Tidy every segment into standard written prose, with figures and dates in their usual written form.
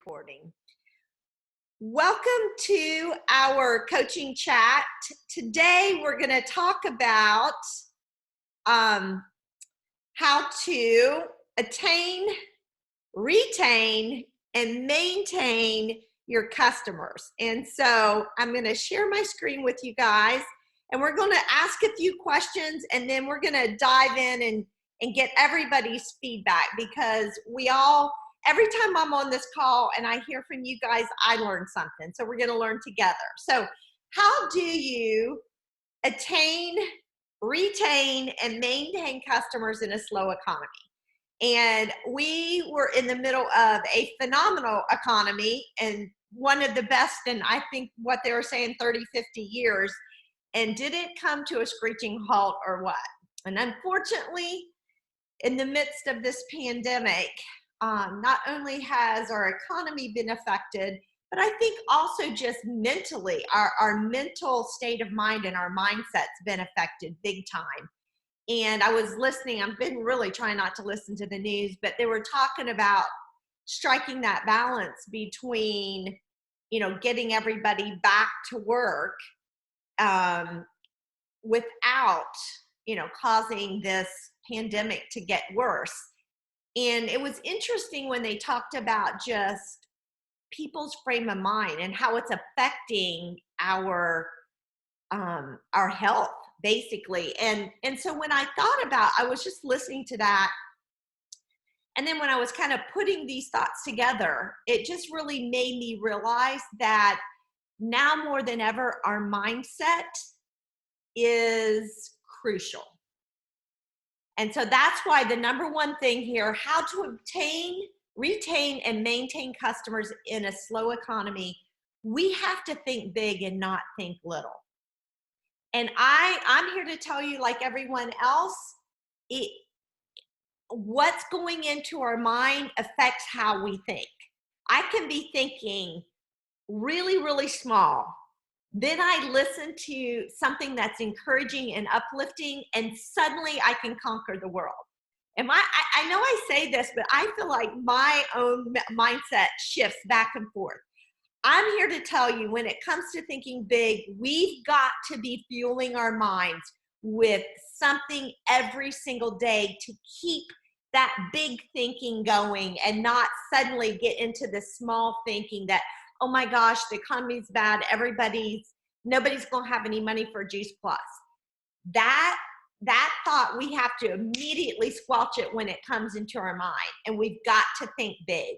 Recording. Welcome to our coaching chat. Today we're going to talk about how to attain, retain, and maintain your customers. And so I'm going to share my screen with you guys, and we're going to ask a few questions, and then we're going to dive in and get everybody's feedback, because every time I'm on this call and I hear from you guys, I learn something. So we're going to learn together. So how do you attain, retain, and maintain customers in a slow economy? And we were in the middle of a phenomenal economy, and one of the best in, I think, what they were saying, 30, 50 years. And did it come to a screeching halt or what? And unfortunately, in the midst of this pandemic, not only has our economy been affected, but I think also just mentally, our mental state of mind and our mindset's been affected big time. And I was listening, I've been really trying not to listen to the news, but they were talking about striking that balance between, getting everybody back to work without, causing this pandemic to get worse. And it was interesting when they talked about just people's frame of mind and how it's affecting our health, basically. And so when I was just listening to that, and then when I was kind of putting these thoughts together, it just really made me realize that now more than ever, our mindset is crucial. And so that's why the number one thing here, how to obtain, retain, and maintain customers in a slow economy, we have to think big and not think little. And I'm here to tell you, like everyone else, what's going into our mind affects how we think. I can be thinking really, really small. Then I listen to something that's encouraging and uplifting, and suddenly I can conquer the world. And I know I say this, but I feel like my own mindset shifts back and forth. I'm here to tell you, when it comes to thinking big, we've got to be fueling our minds with something every single day to keep that big thinking going, and not suddenly get into the small thinking that, oh my gosh, the economy's bad, nobody's gonna have any money for Juice Plus. That thought, we have to immediately squelch it when it comes into our mind, and we've got to think big.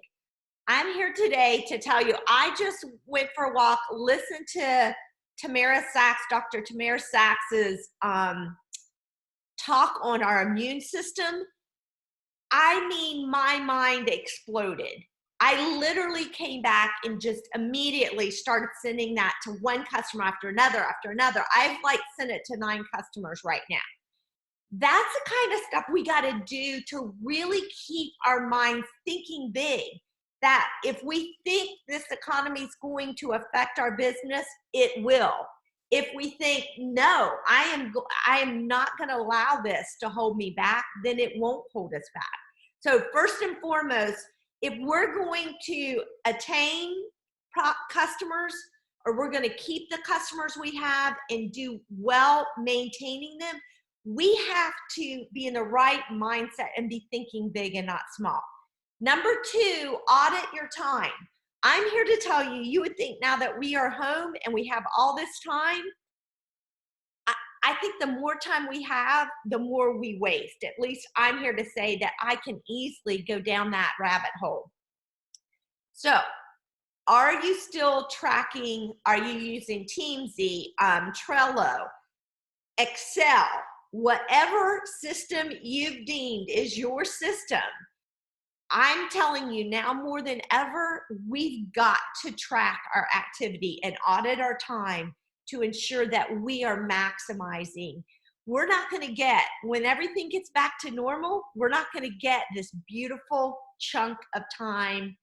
I'm here today to tell you, I just went for a walk, listened to Dr. Tamara Sacks's talk on our immune system. I mean, my mind exploded. I literally came back and just immediately started sending that to one customer after another. I've sent it to 9 customers right now. That's the kind of stuff we got to do to really keep our minds thinking big. That if we think this economy is going to affect our business, it will. If we think, no, I am not going to allow this to hold me back, then it won't hold us back. So first and foremost, if we're going to attain customers, or we're going to keep the customers we have and do well maintaining them, we have to be in the right mindset and be thinking big and not small. Number 2, audit your time. I'm here to tell you, you would think now that we are home and we have all this time, I think the more time we have, the more we waste. At least I'm here to say that I can easily go down that rabbit hole. So, are you still tracking? Are you using Teamsy, Trello, Excel, whatever system you've deemed is your system? I'm telling you now more than ever, we've got to track our activity and audit our time to ensure that we are maximizing. We're not going to get, when everything gets back to normal, we're not going to get this beautiful chunk of time,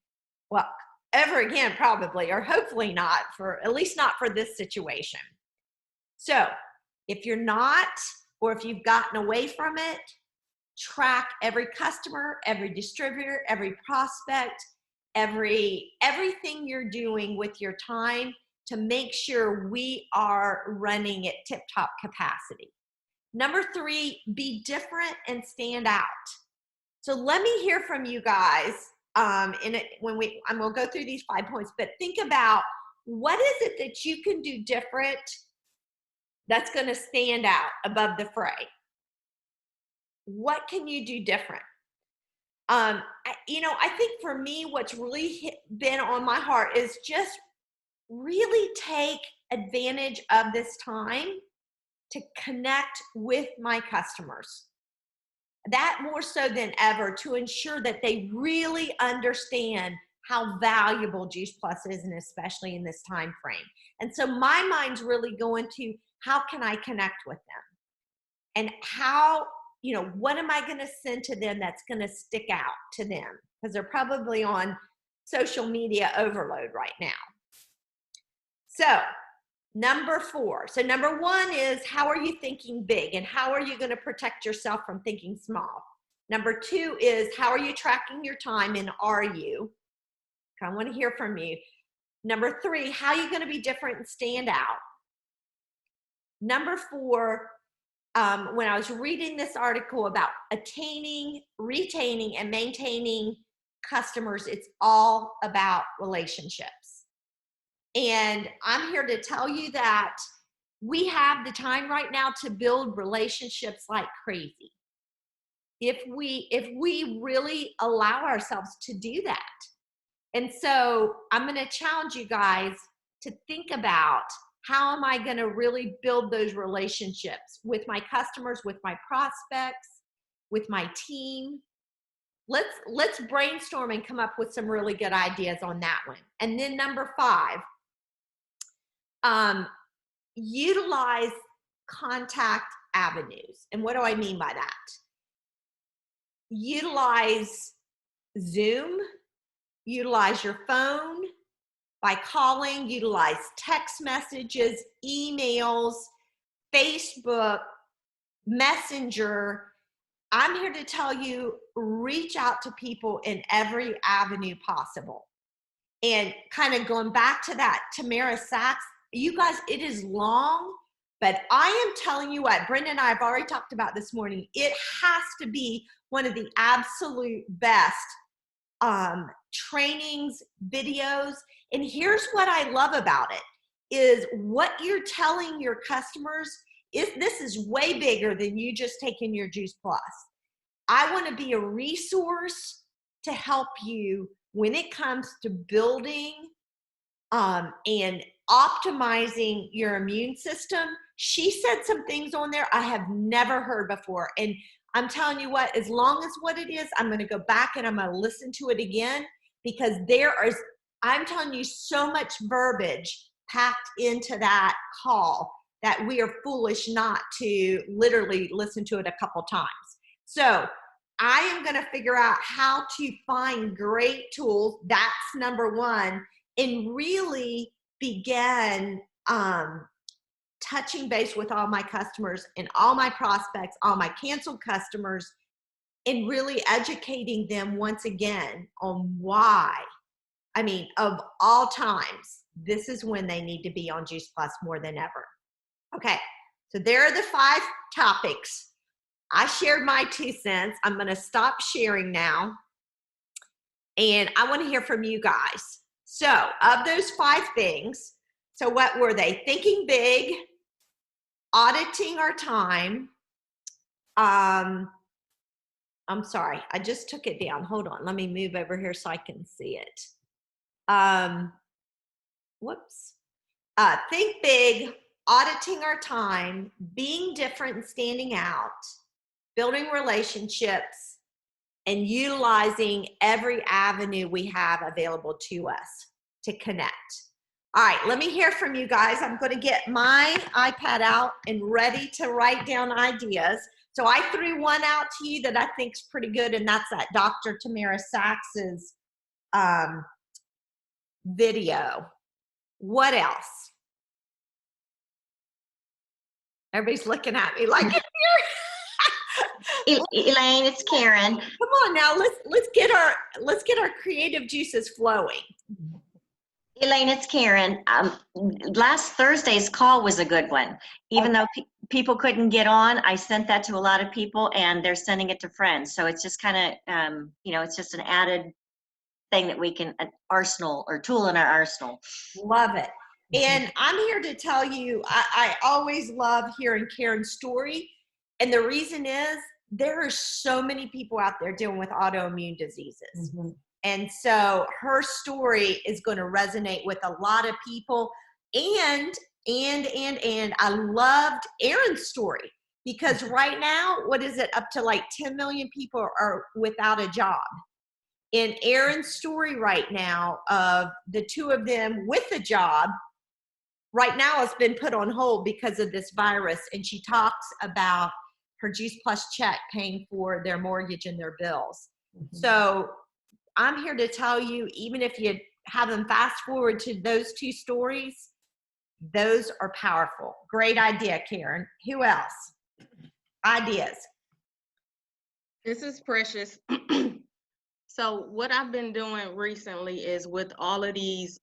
well, ever again probably, or hopefully not, at least not for this situation. So if you're not, or if you've gotten away from it, track every customer, every distributor, every prospect, everything you're doing with your time to make sure we are running at tip-top capacity. Number 3, be different and stand out. So let me hear from you guys. I'm gonna go through these 5 points, but think about, what is it that you can do different that's gonna stand out above the fray? What can you do different? I think for me, what's really been on my heart is just really take advantage of this time to connect with my customers. That more so than ever, to ensure that they really understand how valuable Juice Plus is, and especially in this time frame. And so my mind's really going to, how can I connect with them? And how, what am I going to send to them that's going to stick out to them? Because they're probably on social media overload right now. So number 4. So number 1 is, how are you thinking big, and how are you going to protect yourself from thinking small? Number 2 is, how are you tracking your time, and are you? I want to hear from you. Number 3, how are you going to be different and stand out? Number 4, when I was reading this article about attaining, retaining, and maintaining customers, it's all about relationships. And I'm here to tell you that we have the time right now to build relationships like crazy. If we really allow ourselves to do that. And so I'm going to challenge you guys to think about, how am I going to really build those relationships with my customers, with my prospects, with my team? Let's brainstorm and come up with some really good ideas on that one. And then number 5, utilize contact avenues. And what do I mean by that? Utilize Zoom, utilize your phone by calling, utilize text messages, emails, Facebook, Messenger. I'm here to tell you, reach out to people in every avenue possible. And kind of going back to that Tamara Sachs, you guys, it is long, but I am telling you what, Brenda and I have already talked about this morning, it has to be one of the absolute best trainings, videos. And here's what I love about it, is what you're telling your customers is, this is way bigger than you just taking your Juice Plus. I want to be a resource to help you when it comes to building and optimizing your immune system. She said some things on there I have never heard before. And I'm telling you what, as long as what it is, I'm going to go back and I'm going to listen to it again, because I'm telling you, so much verbiage packed into that call that we are foolish not to literally listen to it a couple times. So I am going to figure out how to find great tools. That's number 1, and really begin touching base with all my customers and all my prospects, all my canceled customers, and really educating them once again on why, of all times, this is when they need to be on Juice Plus more than ever. Okay, so there are the 5 topics. I shared my 2 cents. I'm going to stop sharing now, and I want to hear from you guys. So of those 5 things, so what were they? Thinking big, auditing our time. I'm sorry, I just took it down. Hold on, let me move over here so I can see it. Whoops. Think big, auditing our time, being different and standing out, building relationships, and utilizing every avenue we have available to us to connect. All right, let me hear from you guys. I'm going to get my iPad out and ready to write down ideas. So I threw one out to you that I think is pretty good, and that's that Dr. Tamara Sachs's video. What else? Everybody's looking at me like, Elaine, it's Karen. Come on now, let's get our creative juices flowing. Elaine, it's Karen. Last Thursday's call was a good one. Even though people couldn't get on, I sent that to a lot of people, and they're sending it to friends. So it's just kind of, it's just an added thing that we can, an arsenal or tool in our arsenal. Love it. And I'm here to tell you, I always love hearing Karen's story. And the reason is there are so many people out there dealing with autoimmune diseases. Mm-hmm. And so her story is going to resonate with a lot of people. And I loved Erin's story because right now, what is it? Up to like 10 million people are without a job. In Erin's story right now, of the two of them with a job, right now it's been put on hold because of this virus. And she talks about her Juice Plus check paying for their mortgage and their bills. Mm-hmm. So I'm here to tell you, even if you have them fast forward to those two stories, those are powerful. Great idea, Karen. Who else? Ideas. This is Precious. So what I've been doing recently is with all of these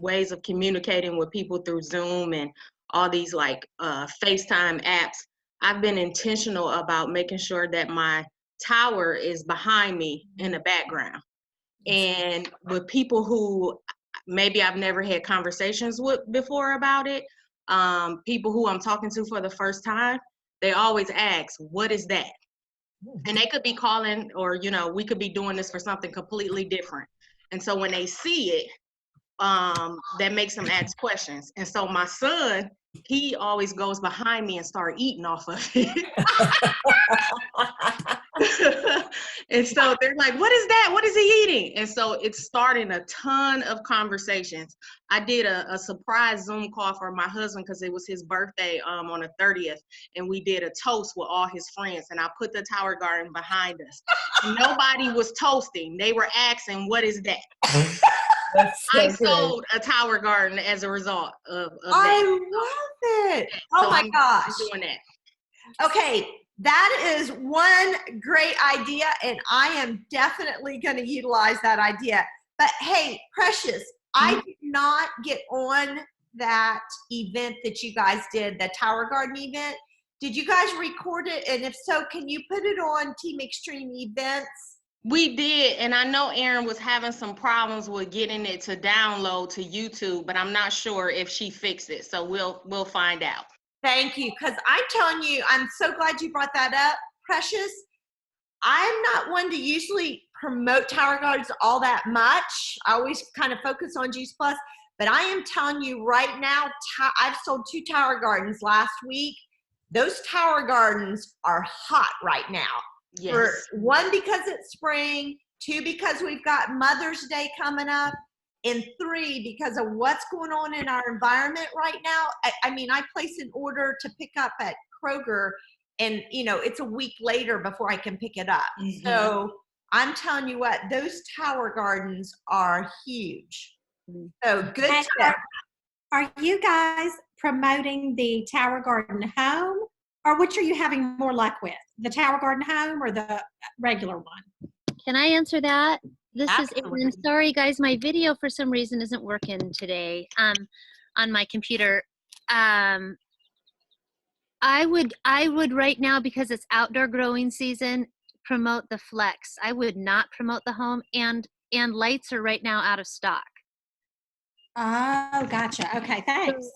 ways of communicating with people through Zoom and all these like FaceTime apps, I've been intentional about making sure that my tower is behind me in the background. And with people who maybe I've never had conversations with before about it, people who I'm talking to for the first time, they always ask, what is that? And they could be calling, or, we could be doing this for something completely different. And so when they see it, that makes them ask questions. And so my son, he always goes behind me and start eating off of it. And so they're like, what is that? What is he eating? And so it's starting a ton of conversations. I did a surprise Zoom call for my husband because it was his birthday on the 30th. And we did a toast with all his friends. And I put the Tower Garden behind us. And nobody was toasting. They were asking, what is that? So I sold a Tower Garden as a result of that. I love it. Oh my gosh. I'm doing that. Okay. That is one great idea, and I am definitely going to utilize that idea. But hey, Precious, I did not get on that event that you guys did, the Tower Garden event. Did you guys record it? And if so, can you put it on Team Extreme Events? We did, and I know Erin was having some problems with getting it to download to YouTube, but I'm not sure if she fixed it. So we'll find out. Thank you, because I'm telling you, I'm so glad you brought that up, Precious. I'm not one to usually promote Tower Gardens all that much. I always kind of focus on Juice Plus, but I am telling you right now, I've sold 2 Tower Gardens last week. Those Tower Gardens are hot right now. Yes. For one, because it's spring, 2, because we've got Mother's Day coming up, and 3, because of what's going on in our environment right now. I mean, I place an order to pick up at Kroger, and it's a week later before I can pick it up. Mm-hmm. So I'm telling you what, those Tower Gardens are huge. So good tip. Are you guys promoting the Tower Garden Home, or which are you having more luck with? The Tower Garden Home or the regular one? Can I answer that? This Absolutely. is Erin. Sorry, guys, my video for some reason isn't working today on my computer. I would right now, because it's outdoor growing season, promote the Flex. I would not promote the Home, and lights are right now out of stock. Oh, gotcha. Okay, thanks.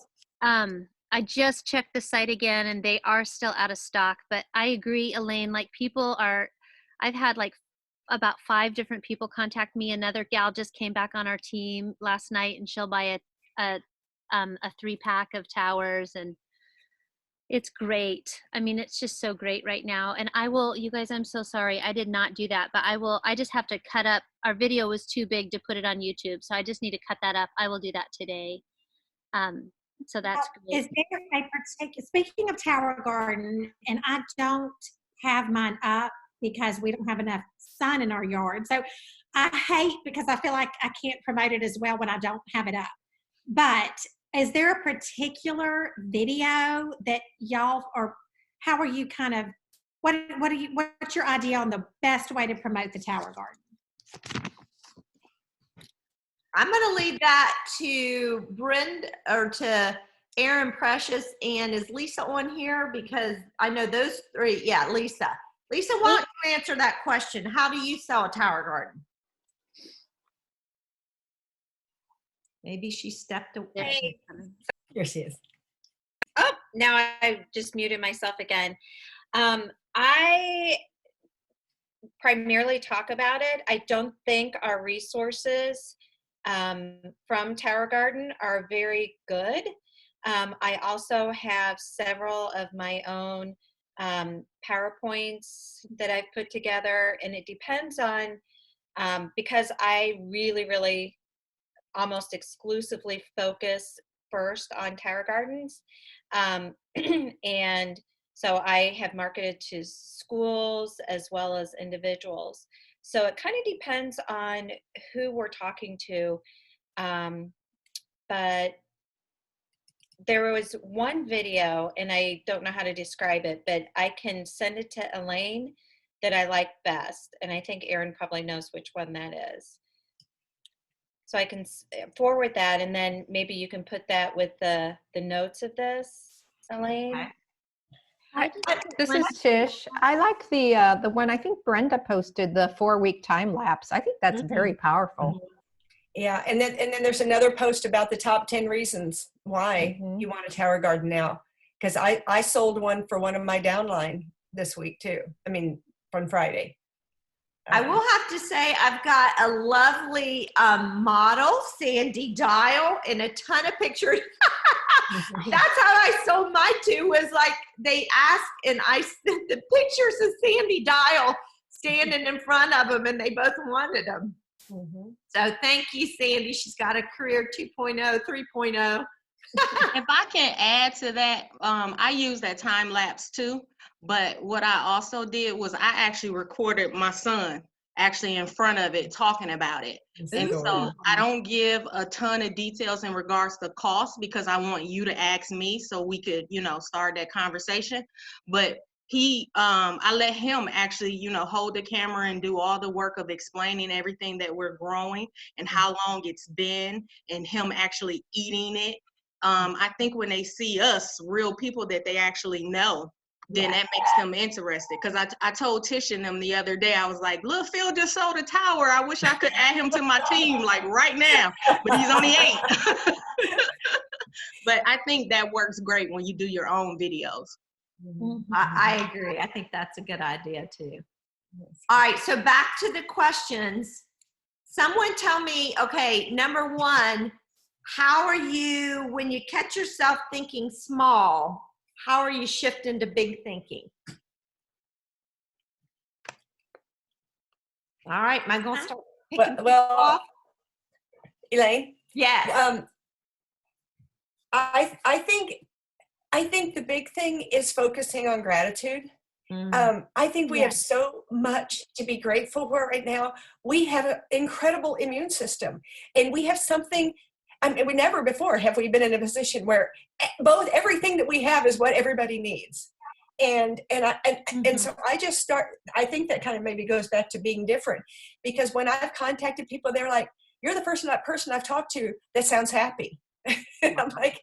I just checked the site again, and they are still out of stock. But I agree, Elaine. Like, I've had like about 5 different people contact me. Another gal just came back on our team last night, and she'll buy a 3-pack of towers, and it's great. I mean, it's just so great right now. And you guys, I'm so sorry, I did not do that, but I just have to cut up. Our video was too big to put it on YouTube, so I just need to cut that up. I will do that today. So that's great. Is there a particular, speaking of Tower Garden, and I don't have mine up because we don't have enough sun in our yard. So I hate, because I feel like I can't promote it as well when I don't have it up. But is there a particular video that y'all, or how are you kind of what's your idea on the best way to promote the Tower Garden? I'm going to leave that to Brenda or to Aaron Precious. And is Lisa on here? Because I know those three. Yeah, Lisa. Lisa, why don't you answer that question? How do you sell a Tower Garden? Maybe she stepped away. Here she is. Oh, now I just muted myself again. I primarily talk about it. I don't think our resources from Tower Garden are very good. I also have several of my own PowerPoints that I've put together, and it depends on, because I really almost exclusively focus first on Tower Gardens. And so I have marketed to schools as well as individuals. So it kind of depends on who we're talking to. But there was one video, and I don't know how to describe it, but I can send it to Elaine that I like best. And I think Aaron probably knows which one that is. So I can forward that, and then maybe you can put that with the notes of this, Elaine. Okay. This is Tish. I like the one I think Brenda posted, the 4-week time lapse. I think that's very powerful. Yeah, and then there's another post about the top 10 reasons why you want a Tower Garden now. Because I sold one for one of my downline this week too. I mean, from Friday. I will have to say I've got a lovely model, Sandy Dial, and a ton of pictures. That's how I sold mine too, was like they asked and I sent the pictures of Sandy Dial standing in front of them, and they both wanted them. So thank you, Sandy. She's got a career 2.0, 3.0. If I can add to that, I use that time lapse too. But what I also did was I actually recorded my son actually in front of it talking about it. And so I don't give a ton of details in regards to cost because I want you to ask me so we could, start that conversation. But I let him actually, hold the camera and do all the work of explaining everything that we're growing and how long it's been and him actually eating it. I think when they see us, real people that they actually know, then that makes them interested. Because I told Tish and them the other day, I was like, look, Phil just sold a tower. I wish I could add him to my team like right now, but he's only 8. But I think that works great when you do your own videos. I agree. I think that's a good idea too. All right, so back to the questions. Someone tell me, okay, number one, how are you, when you catch yourself thinking small, how are you shifting to big thinking? All right, am I going to start picking Well, off? Elaine? Yes. I think the big thing is focusing on gratitude. I think we have so much to be grateful for right now. We have an incredible immune system, and we have something. I mean, we never before have we been in a position where everything that we have is what everybody needs. And so I think that kind of maybe goes back to being different, because when I've contacted people, they're like, you're the person I've talked to that sounds happy. And I'm like,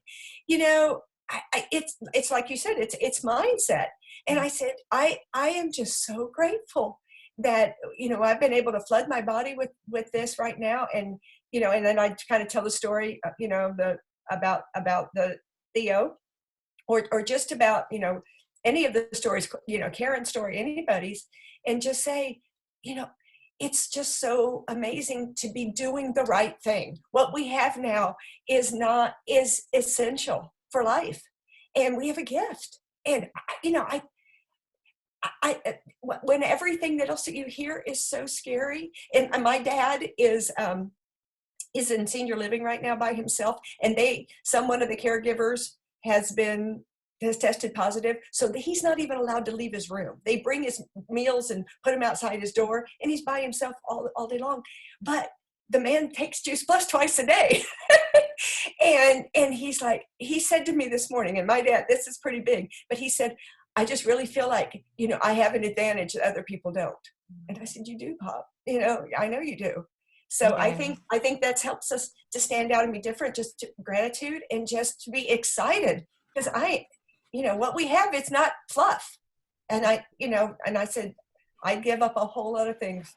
it's like you said, it's mindset. And I said, I am just so grateful that, I've been able to flood my body with this right now. And, and then I kind of tell the story, about the Theo or just about, any of the stories, Karen's story, anybody's, and just say, it's just so amazing to be doing the right thing. What we have now is essential for life. And we have a gift. And, when everything that else that you hear is so scary, and my dad is in senior living right now by himself, and one of the caregivers has tested positive, so that he's not even allowed to leave his room. They bring his meals and put him outside his door, and he's by himself all day long. But the man takes Juice Plus twice a day. and he said to me this morning, and my dad, this is pretty big, but he said, I just really feel like, I have an advantage that other people don't. And I said, you do, Pop. I know you do. So Yeah. I think that helps us to stand out and be different, just gratitude and just to be excited. Because what we have, it's not fluff. And I said, I'd give up a whole lot of things.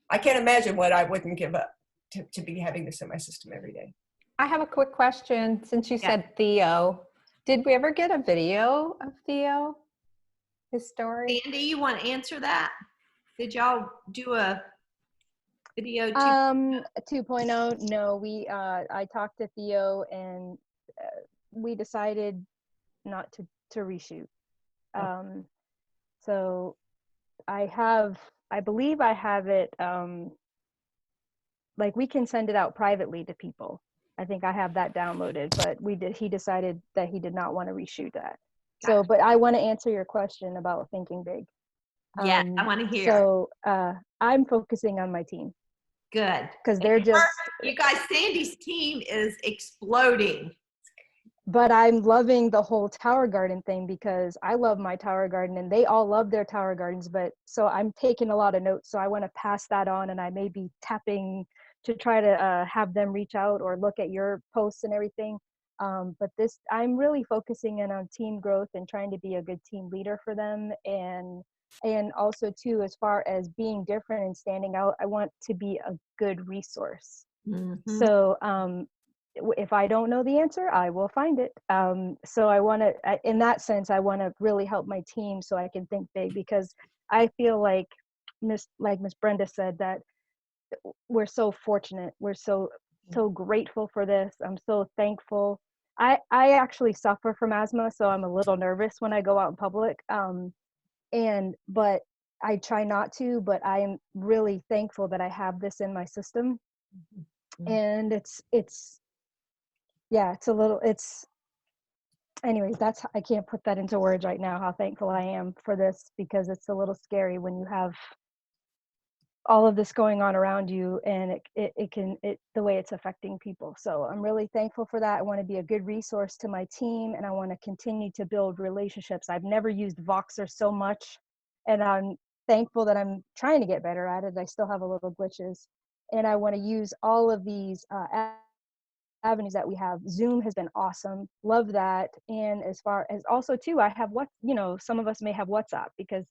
I can't imagine what I wouldn't give up to be having this in my system every day. I have a quick question. Since you Yeah. said Theo, did we ever get a video of Theo, his story? Sandy, you want to answer that? Did y'all do a video? 2.0, no, I talked to Theo and we decided not to reshoot. So I believe I have it, like we can send it out privately to people. I think I have that downloaded, but he decided that he did not want to reshoot that. So, but I want to answer your question about thinking big. Yeah, I want to hear. So I'm focusing on my team. Good. Because they're just, you guys, Sandy's team is exploding. But I'm loving the whole Tower Garden thing because I love my Tower Garden and they all love their Tower Gardens. But so I'm taking a lot of notes. So I want to pass that on, and I may be tapping to try to have them reach out or look at your posts and everything. But I'm really focusing in on team growth and trying to be a good team leader for them. And also too, as far as being different and standing out, I want to be a good resource. Mm-hmm. So if I don't know the answer, I will find it. So I want to, in that sense, I want to really help my team so I can think big, because I feel like Miss Brenda said, that we're so fortunate. We're so grateful for this. I'm so thankful. I actually suffer from asthma, so I'm a little nervous when I go out in public. But I try not to, but I am really thankful that I have this in my system. Mm-hmm. And anyways, I can't put that into words right now, how thankful I am for this, because it's a little scary when you have all of this going on around you, and the way it's affecting people. So I'm really thankful for that. I want to be a good resource to my team, and I want to continue to build relationships. I've never used Voxer so much, and I'm thankful that I'm trying to get better at it. I still have a little glitches, and I want to use all of these avenues that we have. Zoom has been awesome. Love that. And as far as also too, I have some of us may have WhatsApp, because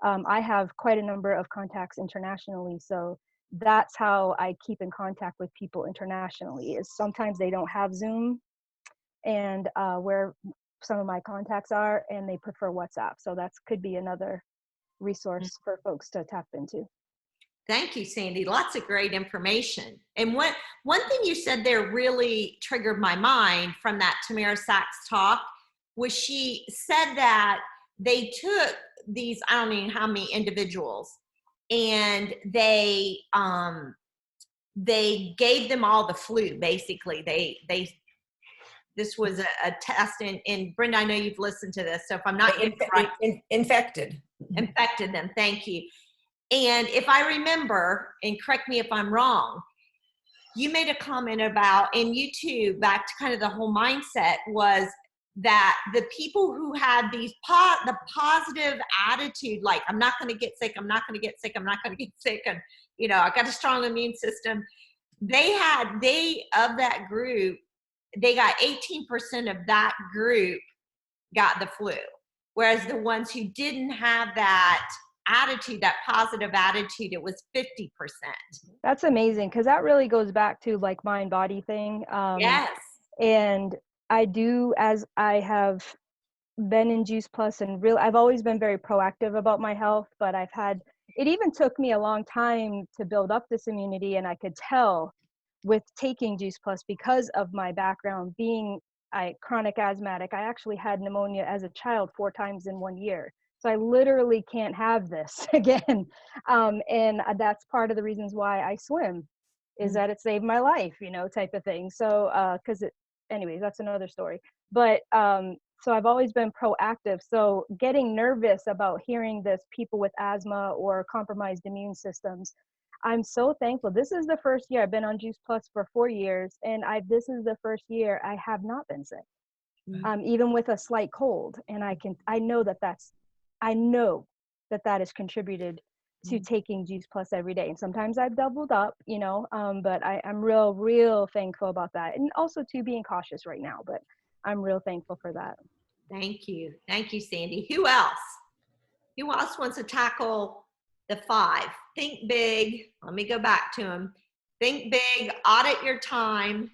I have quite a number of contacts internationally. So that's how I keep in contact with people internationally, is sometimes they don't have Zoom and where some of my contacts are, and they prefer WhatsApp. So that could be another resource for folks to tap into. Thank you, Sandy. Lots of great information. And one thing you said there really triggered my mind from that Tamara Sachs talk was she said that they took these, I don't know how many individuals, and they gave them all the flu, basically. This was a test, and Brenda, I know you've listened to this, so if I'm not infected them, thank you. And if I remember, and correct me if I'm wrong, you made a comment about, and you too, back to kind of the whole mindset, was that the people who had the positive attitude, like, I'm not going to get sick, I'm not going to get sick, I'm not going to get sick, and I got a strong immune system. Of that group, they got 18% of that group got the flu, whereas the ones who didn't have that attitude, that positive attitude, it was 50%. That's amazing, because that really goes back to like mind body thing. Yes. And I do, as I have been in Juice Plus, and I've always been very proactive about my health, but it even took me a long time to build up this immunity. And I could tell with taking Juice Plus, because of my background being chronic asthmatic. I actually had pneumonia as a child 4 times in 1 year. So I literally can't have this again. And that's part of the reasons why I swim, is that it saved my life, type of thing. So, anyways, that's another story. But so I've always been proactive. So getting nervous about hearing this, people with asthma or compromised immune systems, I'm so thankful. This is the first year I've been on Juice Plus for 4 years, and this is the first year I have not been sick, even with a slight cold. And I know that that's I know that that has contributed to taking Juice Plus every day. And sometimes I've doubled up, but I'm real thankful about that. And also to being cautious right now, but I'm real thankful for that. Thank you. Thank you, Sandy. Who else? Who else wants to tackle the 5? Think big. Let me go back to them. Think big, audit your time,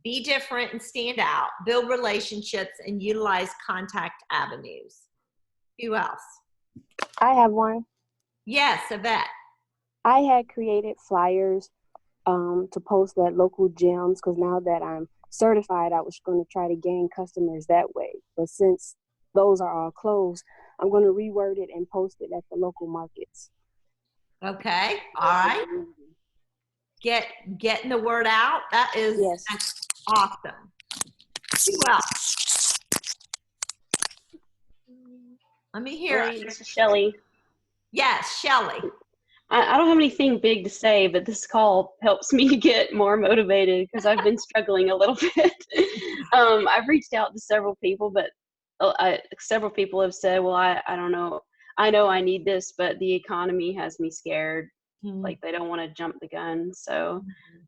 be different and stand out, build relationships, and utilize contact avenues. Who else? I have one. Yes, Yvette. I had created flyers to post at local gyms because now that I'm certified, I was going to try to gain customers that way. But since those are all closed, I'm going to reword it and post it at the local markets. Okay. All right. Getting the word out. That's awesome. Who else? Let me hear. Elaine, this is Shelly. Yes, Shelly. I don't have anything big to say, but this call helps me get more motivated because I've been struggling a little bit. I've reached out to several people, but several people have said, well, I don't know. I know I need this, but the economy has me scared. Like they don't want to jump the gun. So,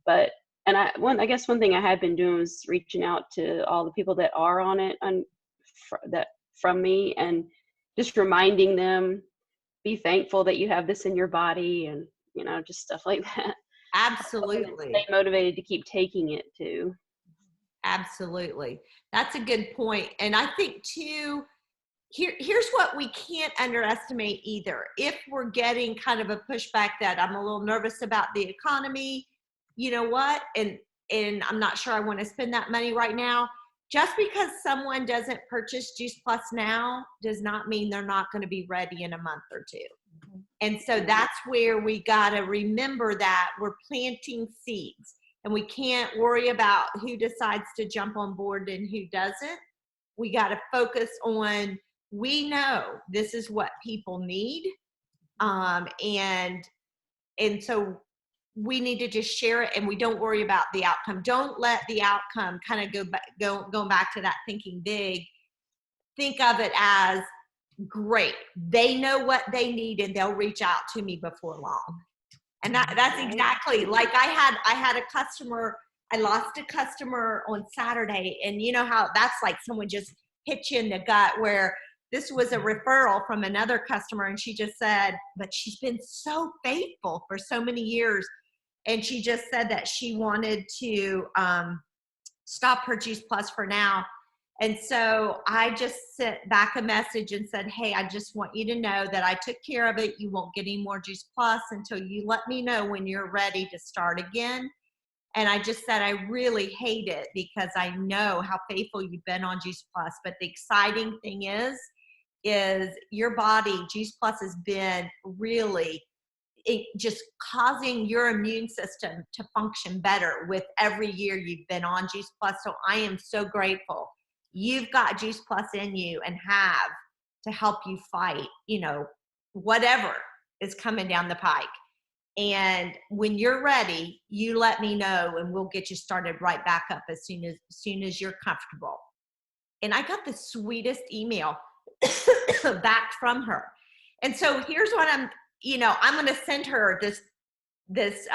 I guess one thing I had been doing was reaching out to all the people that are on it from me and just reminding them, be thankful that you have this in your body and, just stuff like that. Absolutely. Stay motivated to keep taking it too. Absolutely. That's a good point. And I think too, here's what we can't underestimate either. If we're getting kind of a pushback that I'm a little nervous about the economy, you know what? And I'm not sure I want to spend that money right now. Just because someone doesn't purchase Juice Plus now does not mean they're not going to be ready in a month or two. And so that's where we got to remember that we're planting seeds and we can't worry about who decides to jump on board and who doesn't. We got to focus on, we know this is what people need. And so we need to just share it and we don't worry about the outcome. Don't let the outcome kind of going back to that thinking big. Think of it as, great. They know what they need and they'll reach out to me before long. And that's exactly like I had a customer, I lost a customer on Saturday, and you know how that's like someone just hit you in the gut, where this was a referral from another customer and she just said, but she's been so faithful for so many years. And she just said that she wanted to stop her Juice Plus for now. And so I just sent back a message and said, hey, I just want you to know that I took care of it. You won't get any more Juice Plus until you let me know when you're ready to start again. And I just said, I really hate it because I know how faithful you've been on Juice Plus. But the exciting thing is your body, Juice Plus has been really just causing your immune system to function better with every year you've been on Juice Plus. So I am so grateful. You've got Juice Plus in you and have to help you fight, whatever is coming down the pike. And when you're ready, you let me know and we'll get you started right back up as soon as you're comfortable. And I got the sweetest email back from her. And so here's what I'm going to send her this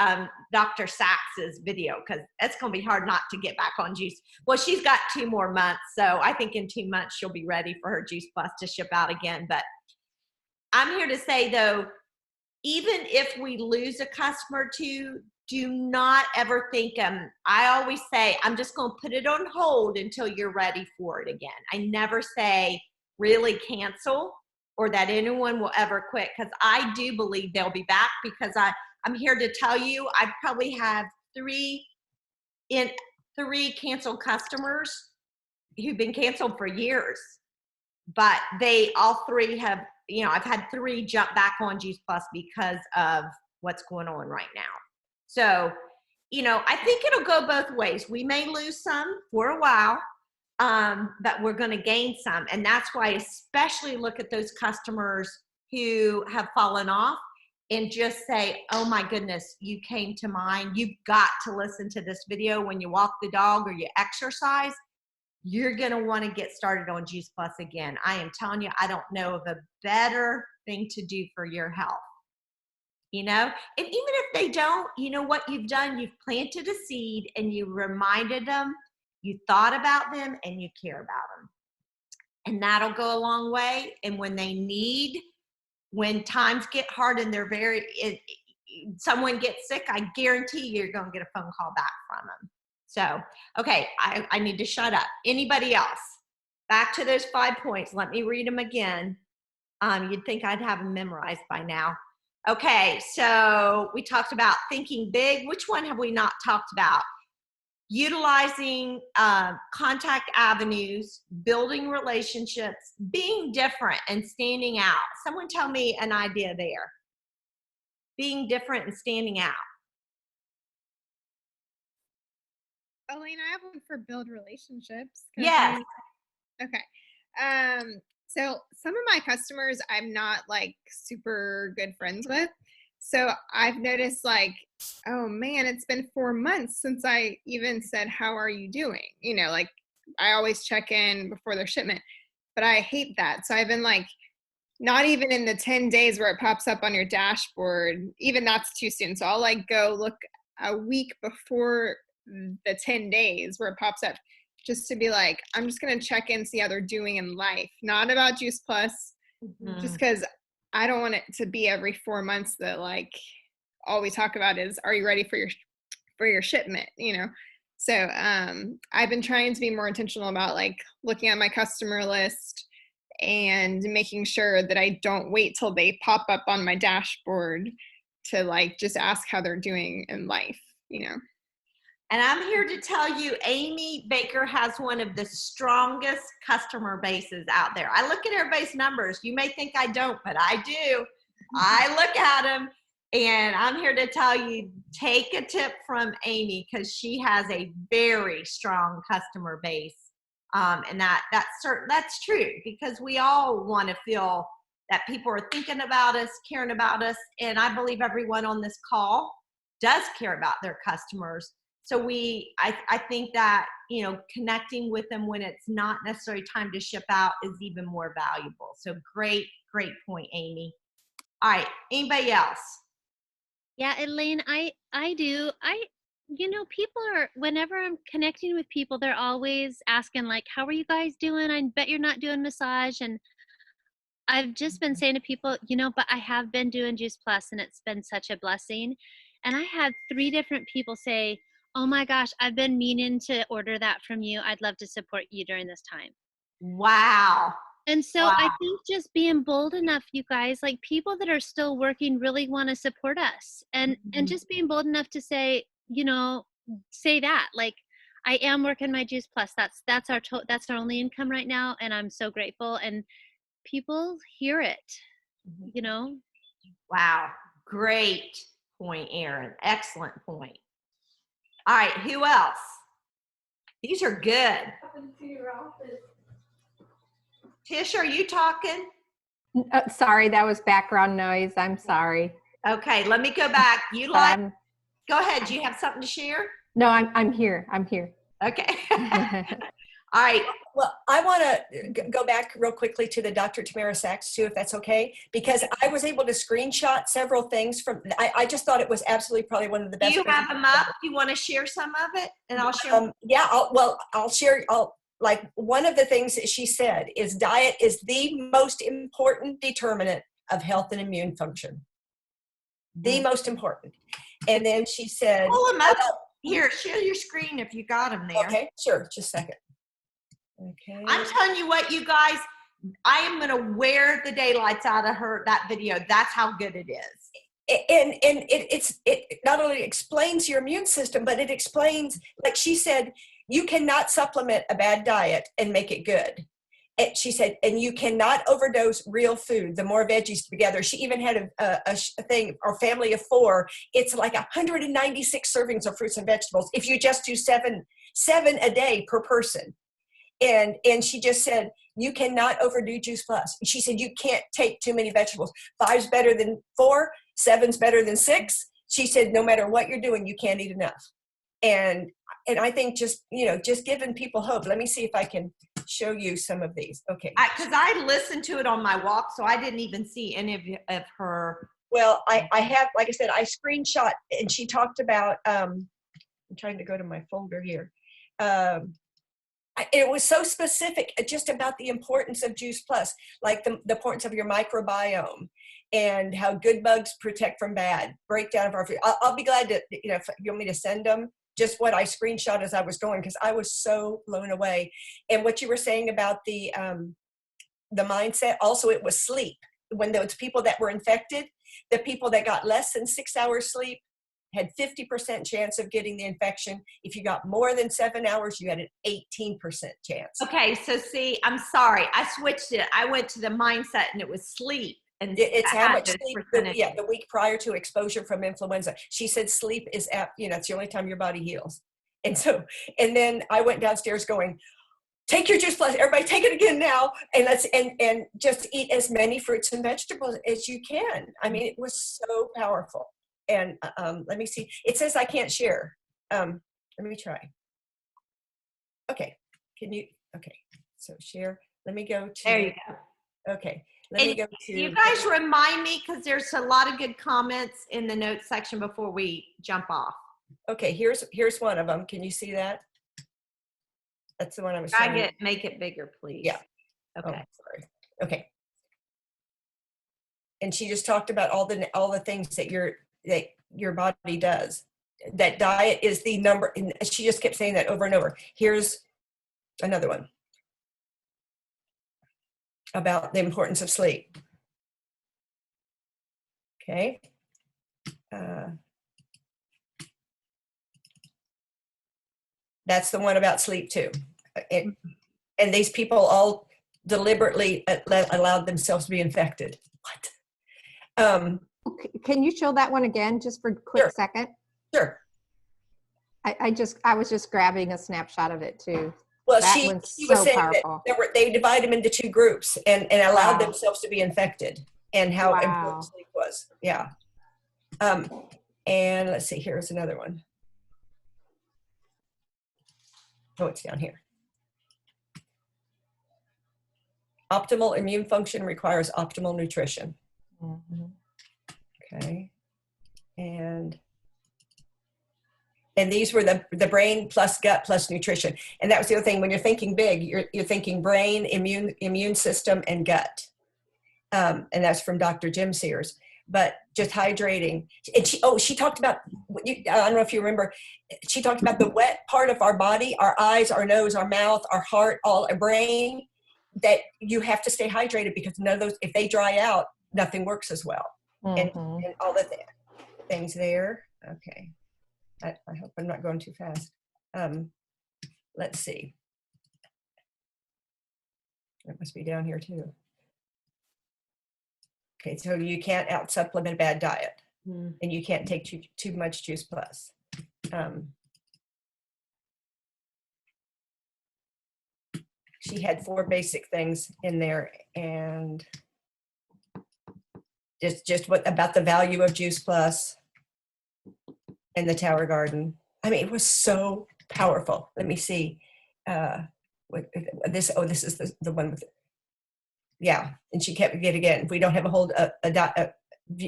Dr. Sax's video, because it's going to be hard not to get back on Juice. Well, she's got 2 more months. So I think in 2 months, she'll be ready for her Juice Plus to ship out again. But I'm here to say though, even if we lose a customer to, do not ever think, I always say, I'm just going to put it on hold until you're ready for it again. I never say really cancel or that anyone will ever quit, because I do believe they'll be back, because I'm here to tell you, I probably have 3 canceled customers who've been canceled for years, but all 3 have, I've had 3 jump back on Juice Plus because of what's going on right now. So, I think it'll go both ways. We may lose some for a while, but we're going to gain some. And that's why especially look at those customers who have fallen off and just say, oh my goodness, you came to mind. You've got to listen to this video when you walk the dog or you exercise. you're going to want to get started on Juice Plus again. I am telling you, I don't know of a better thing to do for your health. You know, and even if they don't, you know what you've done? You've planted a seed and you reminded them, you thought about them, and you care about them. And that'll go a long way. And when they need, when times get hard and they're someone gets sick, I guarantee you're going to get a phone call back from them. So, okay, I need to shut up. Anybody else? Back to those 5 points. Let me read them again. You'd think I'd have them memorized by now. Okay, so we talked about thinking big. Which one have we not talked about? Utilizing contact avenues, building relationships, being different and standing out. Someone tell me an idea there. Being different and standing out. Elaine, I have one for build relationships. Yes. Okay. So some of my customers I'm not like super good friends with. So I've noticed like, oh man, it's been 4 months since I even said, how are you doing? You know, like I always check in before their shipment, but I hate that. So I've been like, not even in the 10 days where it pops up on your dashboard, even that's too soon. So I'll like go look a week before the 10 days where it pops up, just to be like, I'm just going to check in, see how they're doing in life. Not about Juice Plus, just because I don't want it to be every 4 months that like all we talk about is, are you ready for your shipment, you know? So I've been trying to be more intentional about like looking at my customer list and making sure that I don't wait till they pop up on my dashboard to like just ask how they're doing in life, you know? And I'm here to tell you, Amy Baker has one of the strongest customer bases out there. I look at everybody's numbers. You may think I don't, but I do. I look at them, and I'm here to tell you, take a tip from Amy because she has a very strong customer base. And that's true because we all want to feel that people are thinking about us, caring about us. And I believe everyone on this call does care about their customers. So I think that, you know, connecting with them when it's not necessarily time to ship out is even more valuable. So great point, Amy. All right, anybody else? Yeah, Elaine, I do. You know, people are, whenever I'm connecting with people, they're always asking like, how are you guys doing? I bet you're not doing massage. And I've just been saying to people, you know, but I have been doing Juice Plus and it's been such a blessing. And I had 3 different people say, oh my gosh, I've been meaning to order that from you. I'd love to support you during this time. Wow. And so I think just being bold enough, you guys, like people that are still working really want to support us, and just being bold enough to say, you know, say that like, I am working my Juice Plus. That's our only income right now. And I'm so grateful. And people hear it, you know? Wow. Great point, Erin. Excellent point. All right, who else? These are good. Tish, are you talking? Sorry, that was background noise. I'm sorry. Okay, let me go back. Go ahead. Do you have something to share? No, I'm here. I'm here. Okay. All right. Well, I want to go back real quickly to the Dr. Tamara Sachs too, if that's okay, because I was able to screenshot several things from, I just thought it was absolutely probably one of the best. Do you have them up? You want to share some of it? And I'll share. Yeah, I'll share. Like one of the things that she said is diet is the most important determinant of health and immune function. The most important. And then she said, pull them up. Here, share your screen if you got them there. Okay, sure. Just a second. Okay. I'm telling you what, you guys, I am going to wear the daylights out of that video. That's how good it is. And it not only explains your immune system, but it explains, like she said, you cannot supplement a bad diet and make it good. And she said, and you cannot overdose real food. The more veggies together. She even had a thing, our family of 4, it's like 196 servings of fruits and vegetables if you just do seven a day per person. And she just said, you cannot overdo Juice Plus. She said, you can't take too many vegetables. 5's better than 4, 7's better than 6. She said, no matter what you're doing, you can't eat enough. And and I think just, just giving people hope. Let me see if I can show you some of these. Okay. Because I listened to it on my walk, so I didn't even see any of her. Well, I have, like I said, I screenshot, and she talked about, I'm trying to go to my folder here. It was so specific just about the importance of Juice Plus, like the importance of your microbiome and how good bugs protect from bad, breakdown of our food. I'll be glad to, if you want me to send them, just what I screenshot as I was going, because I was so blown away. And what you were saying about the mindset, also it was sleep. When those people that were infected, the people that got less than 6 hours sleep had 50% chance of getting the infection. If you got more than 7 hours, you had an 18% chance. Okay, so see, I'm sorry, I switched it. I went to the mindset, and it was sleep. And it's how much sleep, the week prior to exposure from influenza. She said sleep is, it's the only time your body heals. And so, and then I went downstairs going, take your Juice Plus, everybody take it again now. And and just eat as many fruits and vegetables as you can. I mean, it was so powerful. And let me see, it says I can't share. Let me try. Okay, okay, so share, let me go to. There you go. Okay. Let me go to. You guys remind me, because there's a lot of good comments in the notes section before we jump off. Okay, here's one of them. Can you see that? That's the one I was trying to make it bigger, please. Yeah. Okay. Oh, sorry. Okay. And she just talked about all the things that your body does. That diet is the number, and she just kept saying that over and over. Here's another one about the importance of sleep. Okay. That's the one about sleep too. And these people all deliberately allowed themselves to be infected. What? Can you show that one again just for a quick second? Sure. I was just grabbing a snapshot of it too. Well, that she one's was so saying powerful. that they divide them into two groups and allowed themselves to be infected, and how important sleep was. Yeah. And let's see, here's another one. Oh, it's down here. Optimal immune function requires optimal nutrition. Mm-hmm. Okay. And these were the brain plus gut plus nutrition. And that was the other thing, when you're thinking big, you're thinking brain, immune system, and gut. And that's from Dr. Jim Sears. But just hydrating. And she talked about, I don't know if you remember, she talked about the wet part of our body, our eyes, our nose, our mouth, our heart, all our brain, that you have to stay hydrated, because none of those, if they dry out, nothing works as well. Mm-hmm. And all the things there. Okay. I hope I'm not going too fast. Let's see. It must be down here too. Okay, so you can't out supplement a bad diet, and you can't take too much Juice Plus. She had 4 basic things in there, and just what about the value of Juice Plus and the Tower Garden. I mean, it was so powerful. Let me see. This is the one with, yeah. And she kept it again. If we don't have a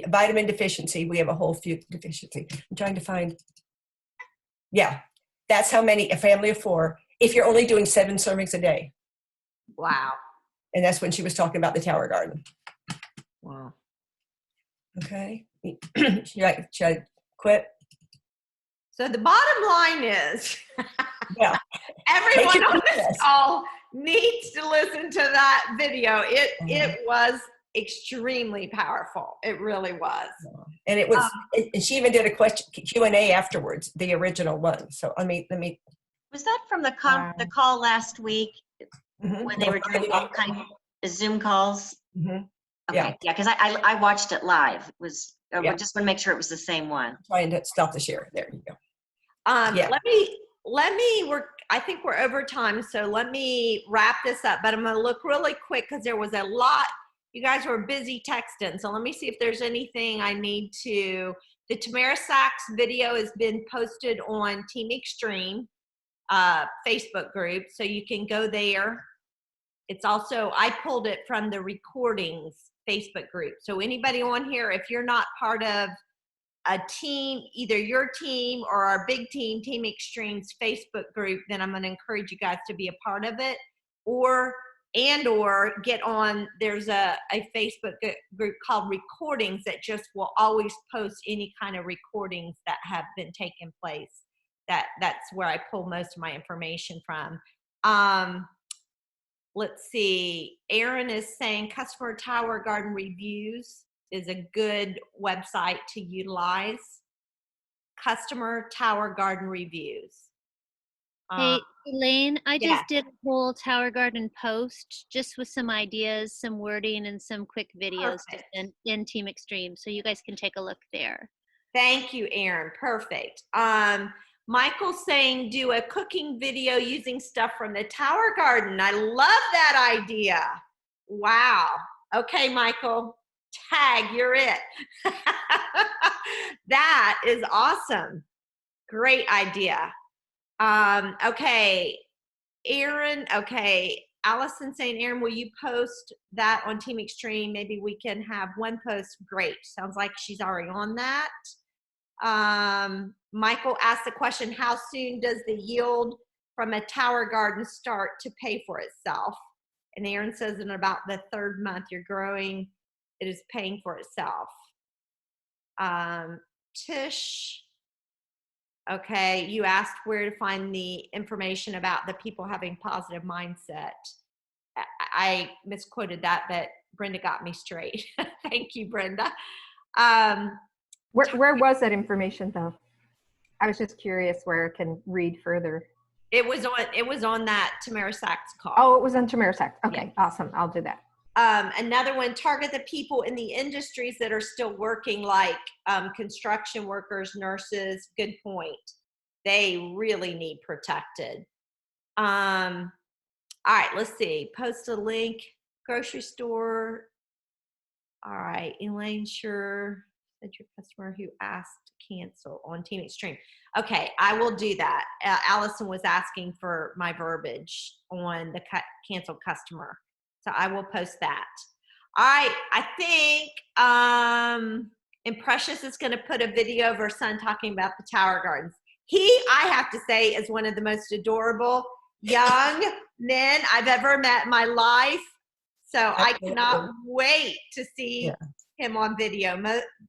vitamin deficiency, we have a whole food deficiency. I'm trying to find. Yeah, that's how many, a family of 4, if you're only doing 7 servings a day. Wow. And that's when she was talking about the Tower Garden. Wow. Okay. Should I quit? So the bottom line is, yeah, everyone on this call needs to listen to that video. It was extremely powerful. It really was. And it was, and she even did a Q&A afterwards, the original one. So let me. Was that from the call last week when they were doing all kinds of Zoom calls? Mm-hmm. Okay, yeah, because I watched it live. It was, I just want to make sure it was the same one. I'm trying to stop the share. There you go. Let me I think we're over time, so let me wrap this up, but I'm going to look really quick because there was a lot. You guys were busy texting, so let me see if there's anything I need to. The Tamara Sachs video has been posted on Team Extreme. Facebook group, so you can go there. It's also, I pulled it from the recordings Facebook group. So anybody on here, if you're not part of a team, either your team or our big team, Team Extreme's Facebook group, then I'm going to encourage you guys to be a part of it, or get on. There's a Facebook group called Recordings that just will always post any kind of recordings that have been taking place. That's where I pull most of my information from. Let's see. Aaron is saying Customer Tower Garden Reviews is a good website to utilize. Customer Tower Garden Reviews. Hey, Elaine, I yeah. just did a whole Tower Garden post just with some ideas, some wording, and some quick videos just in Team Extreme. So you guys can take a look there. Thank you, Aaron. Perfect. Michael's saying do a cooking video using stuff from the Tower Garden. I love that idea. Wow. Okay, Michael, tag, you're it. That is awesome. Great idea. Okay, Aaron, okay. Allison saying, Aaron, will you post that on Team Extreme? Maybe we can have one post. Great. Sounds like she's already on that. Michael asked the question, how soon does the yield from a Tower Garden start to pay for itself? And Aaron says in about the 3rd month you're growing, it is paying for itself. Tish, okay, you asked where to find the information about the people having positive mindset. I misquoted that, but Brenda got me straight. Thank you, Brenda. Where was that information though? I was just curious where I can read further. It was on that Tamara Sachs call. Oh, it was on Tamara Sachs. Okay, yeah. Awesome. I'll do that. Another one, target the people in the industries that are still working, like construction workers, nurses. Good point. They really need protected. All right, let's see. Post a link. Grocery store. All right, Elaine, sure. That's your customer who asked to cancel on Team Extreme. Okay, I will do that. Allison was asking for my verbiage on the canceled customer. So I will post that. All right, I think and Precious is going to put a video of her son talking about the Tower Gardens. He, I have to say, is one of the most adorable young men I've ever met in my life. So I cannot wait to see him on video.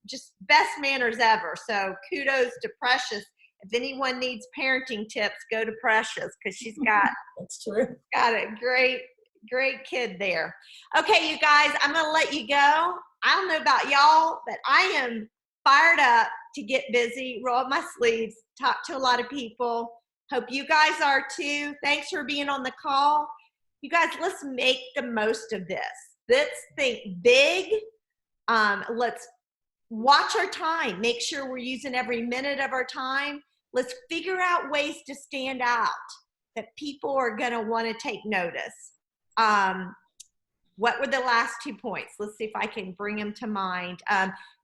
Just best manners ever. So kudos to Precious. If anyone needs parenting tips, go to Precious because she's got That's true. Got a great kid there. Okay, you guys, I'm gonna let you go. I don't know about y'all, but I am fired up to get busy, roll up my sleeves, talk to a lot of people. Hope you guys are too. Thanks for being on the call. You guys, let's make the most of this. Let's think big. Let's watch our time. Make sure we're using every minute of our time. Let's figure out ways to stand out that people are going to want to take notice. What were the last 2 points? Let's see if I can bring them to mind.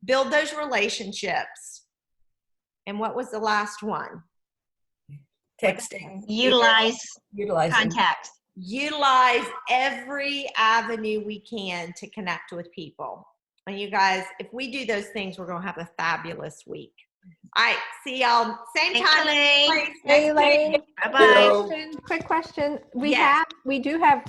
Build those relationships. And what was the last one? Texting. Utilize contacts. Utilize every avenue we can to connect with people. And you guys, if we do those things, we're going to have a fabulous week. All right, see y'all same time. Hey, Elaine. Bye-bye. Quick question. We Yes. do have